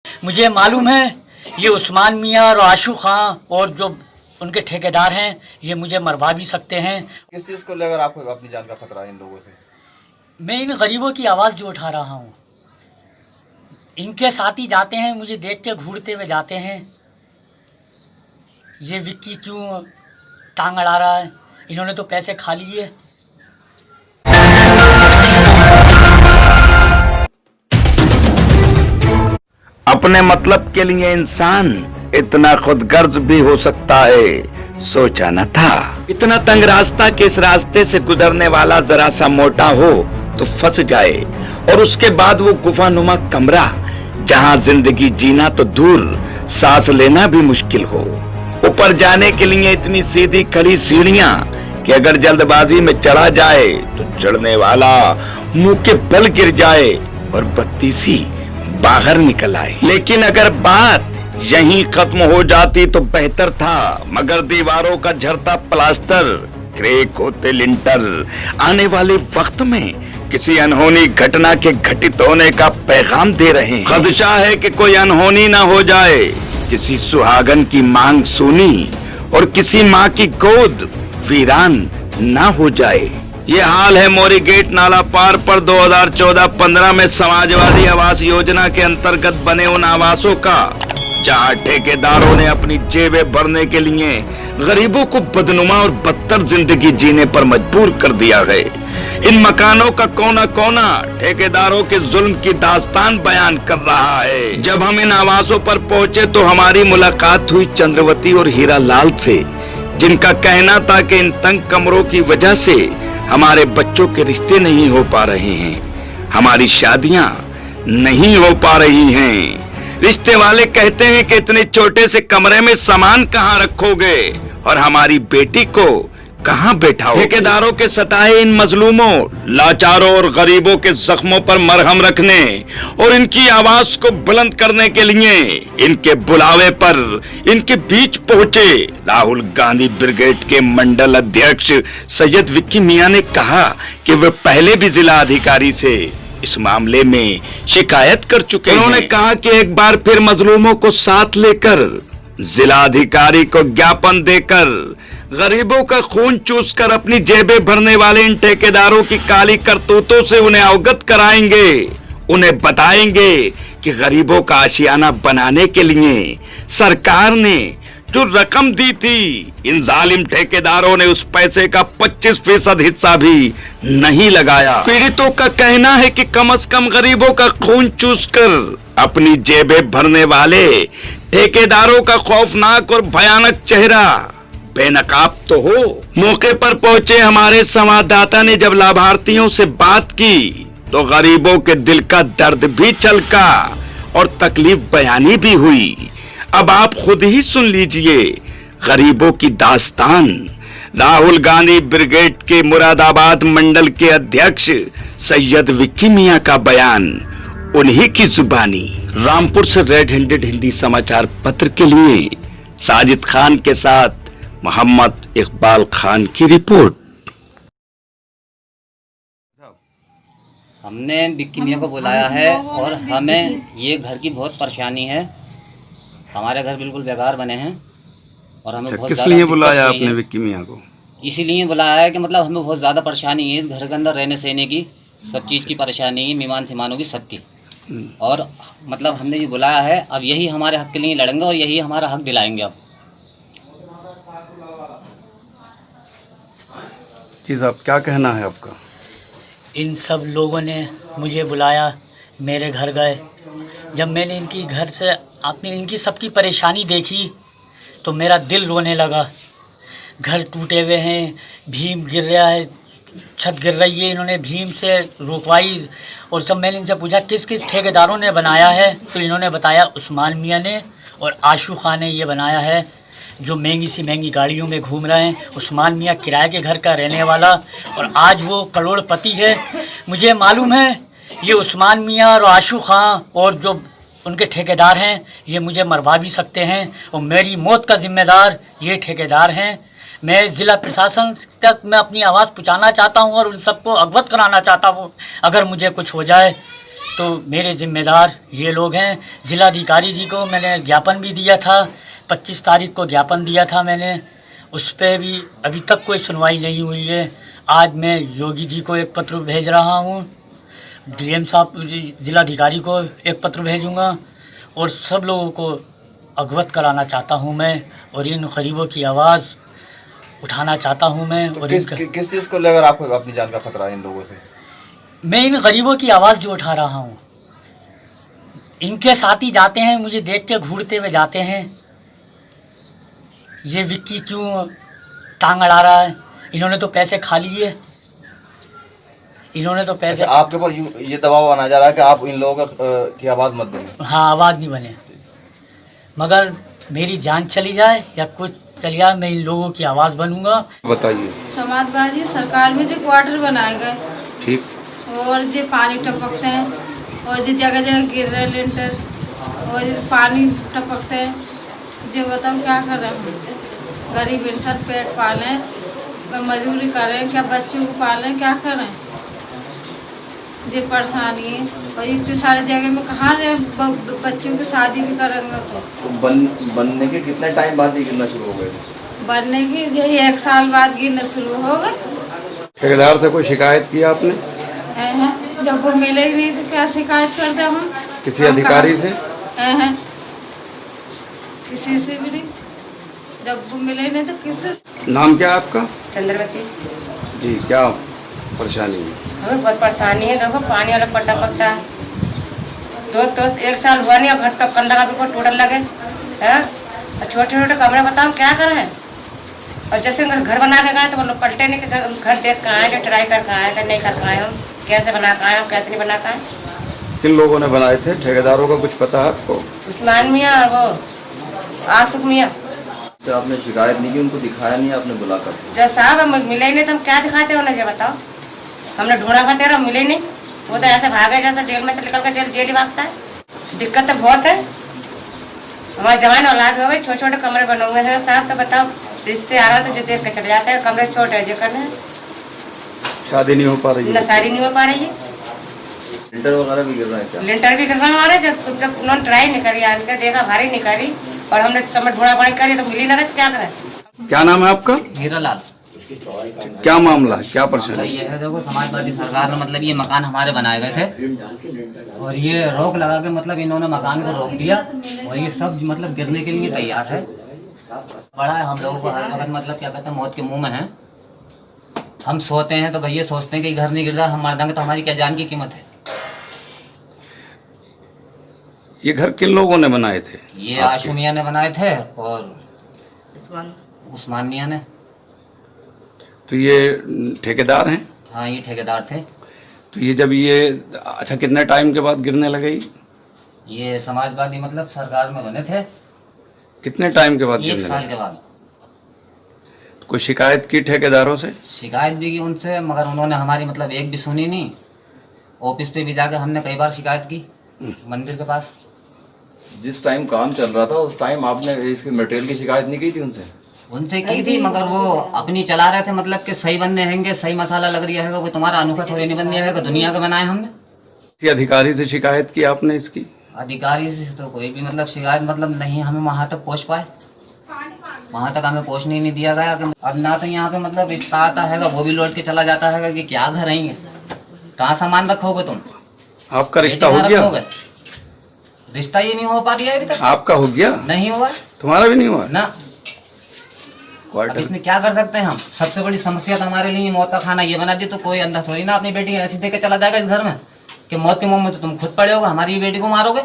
मुझे मालूम है ये उस्मान मियाँ और आशू खां और जो उनके ठेकेदार हैं ये मुझे मरवा भी सकते हैं। किस चीज़ को लेकर आपको अपनी जान का खतरा है इन लोगों से? मैं इन गरीबों की आवाज़ जो उठा रहा हूँ, इनके साथ ही जाते हैं, मुझे देख के घूरते हुए जाते हैं, ये विक्की क्यों टांग अड़ा रहा है, इन्होंने तो पैसे खा लिए। अपने मतलब के लिए इंसान इतना खुदगर्ज भी हो सकता है, सोचा न था। इतना तंग रास्ता कि इस रास्ते से गुजरने वाला जरा सा मोटा हो तो फंस जाए, और उसके बाद वो गुफानुमा कमरा जहां जिंदगी जीना तो दूर सांस लेना भी मुश्किल हो। ऊपर जाने के लिए इतनी सीधी खड़ी सीढ़ियां कि अगर जल्दबाजी में चढ़ा जाए तो चढ़ने वाला मुंह के बल गिर जाए और बत्ती सी बाहर निकल आए। लेकिन अगर बात यहीं खत्म हो जाती तो बेहतर था, मगर दीवारों का झरता प्लास्टर, क्रैक होते लिंटर आने वाले वक्त में किसी अनहोनी घटना के घटित होने का पैगाम दे रहे हैं। खदशा है कि कोई अनहोनी ना हो जाए, किसी सुहागन की मांग सुनी और किसी माँ की गोद वीरान ना हो जाए। ये हाल है मोरी गेट नाला पार पर 2014-15 में समाजवादी आवास योजना के अंतर्गत बने उन आवासों का, जहां ठेकेदारों ने अपनी जेबें भरने के लिए गरीबों को बदनुमा और बदतर जिंदगी जीने पर मजबूर कर दिया है। इन मकानों का कोना कोना ठेकेदारों के जुल्म की दास्तान बयान कर रहा है। जब हम इन आवासों पर पहुंचे तो हमारी मुलाकात हुई चंद्रवती और हीरा लाल से, जिनका कहना था कि इन तंग कमरों की वजह से हमारे बच्चों के रिश्ते नहीं हो पा रहे हैं, हमारी शादियां नहीं हो पा रही हैं। रिश्ते वाले कहते हैं कि इतने छोटे से कमरे में सामान कहां रखोगे और हमारी बेटी को कहां बैठाओगे। ठेकेदारों के सताए इन मजलूमों, लाचारों और गरीबों के जख्मों पर मरहम रखने और इनकी आवाज को बुलंद करने के लिए इनके बुलावे पर इनके बीच पहुंचे राहुल गांधी ब्रिगेड के मंडल अध्यक्ष सैयद विक्की मियां ने कहा कि वे पहले भी जिला अधिकारी से इस मामले में शिकायत कर चुके हैं। उन्होंने कहा कि एक बार फिर मजलूमों को साथ लेकर जिला अधिकारी को ज्ञापन देकर गरीबों का खून चूसकर अपनी जेबें भरने वाले इन ठेकेदारों की काली करतूतों से उन्हें अवगत कराएंगे। उन्हें बताएंगे कि गरीबों का आशियाना बनाने के लिए सरकार ने जो रकम दी थी, इन जालिम ठेकेदारों ने उस पैसे का 25% हिस्सा भी नहीं लगाया। पीड़ितों का कहना है कि कम से कम गरीबों का खून चूसकर अपनी जेबें भरने वाले ठेकेदारों का खौफनाक और भयानक चेहरा बेनकाब तो हो। मौके पर पहुंचे हमारे संवाददाता ने जब लाभार्थियों से बात की तो गरीबों के दिल का दर्द भी छलका और तकलीफ बयानी भी हुई। अब आप खुद ही सुन लीजिए गरीबों की दास्तान। राहुल गांधी ब्रिगेड के मुरादाबाद मंडल के अध्यक्ष सैयद विक्की मियां का बयान उन्हीं की जुबानी। रामपुर से रेड हैंडेड हिंदी समाचार पत्र के लिए साजिद खान के साथ मोहम्मद इकबाल खान की रिपोर्ट। हमने विक्की मियां को बुलाया है और हमें ये घर की बहुत परेशानी है। हमारे घर बिल्कुल बेकार बने हैं और हमें बहुत किस लिए बुलाया आपने विक्की मियां को? इसीलिए बुलाया है कि मतलब हमें बहुत ज़्यादा परेशानी है इस घर के अंदर रहने सहने की, सब चीज़ की परेशानी है, मेहमान सिमानों की सबकी। और मतलब हमने ये बुलाया है, अब यही हमारे हक के लिए लड़ेंगे और यही हमारा हक दिलाएंगे। अब जी साहब, क्या कहना है आपका? इन सब लोगों ने मुझे बुलाया, मेरे घर गए। जब मैंने इनकी घर से अपनी इनकी सबकी परेशानी देखी तो मेरा दिल रोने लगा। घर टूटे हुए हैं, भीम गिर रहा है, छत गिर रही है, इन्होंने भीम से रुकवाई। और सब मैंने इनसे पूछा किस किस ठेकेदारों ने बनाया है, तो इन्होंने बताया उस्मान मियां ने और आशू खान ने ये बनाया है, जो महंगी सी महंगी गाड़ियों में घूम रहे हैं। उस्मान मियां किराए के घर का रहने वाला और आज वो करोड़पति है। मुझे मालूम है ये उस्मान मियां और आशू खान और जो उनके ठेकेदार हैं ये मुझे मरवा भी सकते हैं और मेरी मौत का जिम्मेदार ये ठेकेदार हैं। मैं ज़िला प्रशासन तक मैं अपनी आवाज़ पहुंचाना चाहता हूं और उन सबको अवगत कराना चाहता हूं। अगर मुझे कुछ हो जाए तो मेरे जिम्मेदार ये लोग हैं। ज़िलाधिकारी जी को मैंने ज्ञापन भी दिया था, 25 तारीख को ज्ञापन दिया था मैंने, उस पर भी अभी तक कोई सुनवाई नहीं हुई है। आज मैं योगी जी को एक पत्र भेज रहा हूँ, डीएम साहब ज़िलाधिकारी को एक पत्र भेजूँगा और सब लोगों को अवगत कराना चाहता हूँ मैं, और इन गरीबों की आवाज़ उठाना चाहता हूँ मैं। तो और किस चीज़ को लेकर आपको अपनी जान का खतरा है इन लोगों से? मैं इन गरीबों की आवाज़ जो उठा रहा हूँ, इनके साथी जाते हैं, मुझे देख के घूरते हुए जाते हैं, ये विक्की क्यों टांग अड़ा रहा है, इन्होंने तो पैसे खा लिए, इन्होंने तो पैसे। अच्छा, आपके ऊपर ये दबाव बनाया जा रहा है कि आप इन लोगों की आवाज़ मत दें? हाँ, आवाज़ नहीं बने, मगर मेरी जान चली जाए या कुछ चल जाए, मैं इन लोगों की आवाज़ बनूंगा। बताइए। समाजवादी सरकार में जो क्वार्टर बनाए गए, ठीक। और जो पानी टपकते हैं, और जो जगह जगह गिर रहे लिंटर, और जो पानी टपकते हैं, जो बताओ क्या कर रहे हैं? गरीब इंसान पेट पालें, मजदूरी करें, क्या बच्चों को पालें, क्या करें? ये परेशानी है। और इतने सारे जगह में कहाँ रहे बच्चों की शादी भी करेंगे तो बनने के कितने टाइम बाद ये गिरना शुरू हो गए? बनने की यही 1 साल बाद गिरना शुरू हो गए। ठेकेदार से कोई शिकायत की आपने? हैं, जब वो मिले ही नहीं तो क्या शिकायत करते हम? किसी अधिकारी से? हैं, किसी से भी नहीं। जब वो मिले ही नहीं तो किससे? नाम क्या है आपका? चंद्रवती। जी, क्या परेशानी है? हमें बहुत परेशानी है। देखो पानी वाला पट्टा पकता है, तो 1 साल हुआ नहीं और घर टक्कर लगा, बिल्कुल टूटल लगे हैं। और छोटे छोटे कमरे बताओ क्या करें? और जैसे घर बना के गए तो वो लोग पलटे नहीं कि घर देख कहाँ है, जो ट्राई कर कहाँ है, नहीं कर कहाँ है, हम कैसे बना कहाँ है, हम कैसे नहीं बना कहाँ है। किन लोगों ने बनाए थे? ठेकेदारों का कुछ पता है आपको? उस्मान मियाँ और वो आसुफ मियाँ। तो आपने शिकायत नहीं की, उनको दिखाया नहीं आपने बुलाकर? जब साहब हम मिले ही नहीं तो हम क्या दिखाते उन्हें, जो बताओ? हमने ढूंढा था तेरा, मिले नहीं। वो तो ऐसे भागे जैसे जेल में से निकल कर जेल ही भागता है। दिक्कत तो बहुत है, हमारे जवान औलाद हो गए, छोटे छोटे कमरे बने हुए हैं साहब। तो बताओ, रिश्ते आ रहा तो जो देख के चले जाते हैं, कमरे छोटे हैं जो करना है। शादी नहीं हो पा रही न है? शादी नहीं हो पा रही है, लिंटर वगैरह भी गिर रहा है क्या? लिंटर भी गिर रहा है हमारे। जब उन्होंने ट्राई नहीं करी, आके देखा भारी नहीं करी, और हमने समय ढूंढा पड़ी करी तो मिली ना रहे, तो क्या करें? क्या नाम है आपका? हीरालाल। क्या मामला है, क्या परेशानी? ये है, देखो समाजवादी सरकार ने मतलब ये मकान हमारे बनाए गए थे, और ये रोक लगा के मतलब इन्होंने मकान को रोक दिया, और ये सब मतलब गिरने के लिए तैयार है। बड़ा है, हम लोगों को हर वक्त मतलब क्या कहते हैं, मौत के मुंह में है। हम सोते हैं तो भैया सोचते हैं कि घर नहीं गिर रहा, हम मर जाएंगे तो हमारी क्या जान की कीमत है। ये घर किन लोगों ने बनाए थे? ये आशु मियाँ ने बनाए थे और उस्मान मियाँ ने। तो ये ठेकेदार हैं? हाँ, ये ठेकेदार थे। तो ये जब ये अच्छा कितने टाइम के बाद गिरने लगे? ये समाजवादी मतलब सरकार में बने थे। कितने टाइम के बाद 1 गिरने साल लगे? के बाद। कोई शिकायत की ठेकेदारों से? शिकायत भी की उनसे, मगर उन्होंने हमारी मतलब एक भी सुनी नहीं। ऑफिस पे भी जाकर हमने कई बार शिकायत की, मंदिर के पास। जिस टाइम काम चल रहा था उस टाइम आपने इसकी मटेरियल की शिकायत नहीं की थी उनसे? उनसे की थी, मगर वो अपनी चला रहे थे, मतलब कि सही बनने हैंगे, सही मसाला लग रहा है, वो तुम्हारा अनोखा थोड़ी नहीं बन रहा है, दुनिया का बनाए हमने। किसी अधिकारी से शिकायत की आपने इसकी? अधिकारी से तो कोई भी मतलब शिकायत मतलब नहीं, हमें वहाँ तक पहुँच पाए, वहाँ तक हमें पहुँचने ही नहीं दिया गया। कि अब ना तो यहाँ पे मतलब रिश्ता आता है, वो भी लौट के चला जाता है कि क्या घर रहेंगे, कहाँ सामान रखोगे तुम? आपका रिश्ता हो गया? रिश्ता ये नहीं हो पा रहा है अभी तक। आपका हो गया? नहीं हुआ। तुम्हारा भी नहीं हुआ ना। अब इसमें क्या कर सकते हैं हम? सबसे बड़ी समस्या तो हमारे लिए मौत का खाना ये बना दी, तो कोई अंधा थोड़ी ना अपनी बेटी ऐसी देके चला जाएगा इस घर में कि मौत के मुंह में तो तुम खुद पड़े होगे, हमारी बेटी को मारोगे।